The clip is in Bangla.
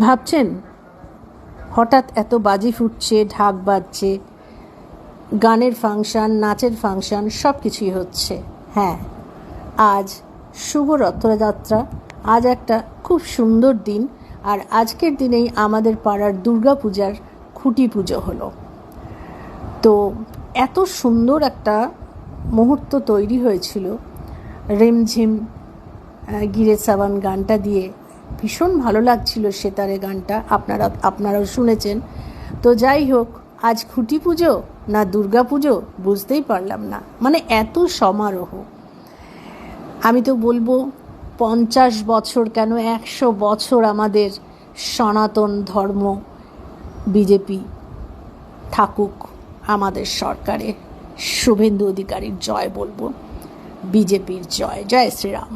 ভাবছেন হঠাৎ এত বাজি ফুটছে, ঢাক বাজছে, গানের ফাংশন, নাচের ফাংশন, সব কিছুই হচ্ছে। হ্যাঁ, আজ শুভ রথযাত্রা, আজ একটা খুব সুন্দর দিন। আর আজকের দিনেই আমাদের পাড়ার দুর্গাপূজার খুঁটি পুজো হলো। তো এত সুন্দর একটা মুহূর্ত তৈরি হয়েছিল রিমঝিম গিরে সাবান গানটা দিয়ে। ভীষণ ভালো লাগছিল সেতারে গানটা, আপনারাও শুনেছেন। তো যাই হোক, আজ খুঁটি পুজো না দুর্গা পুজো বুঝতেই পারলাম না, মানে এত সমারোহ। আমি তো বলবো 50 বছর কেন 100 বছর আমাদের সনাতন ধর্ম বিজেপি থাকুক আমাদের সরকারে। শুভেন্দু অধিকারীর জয় বলবো, বিজেপির জয়, জয় শ্রীরাম।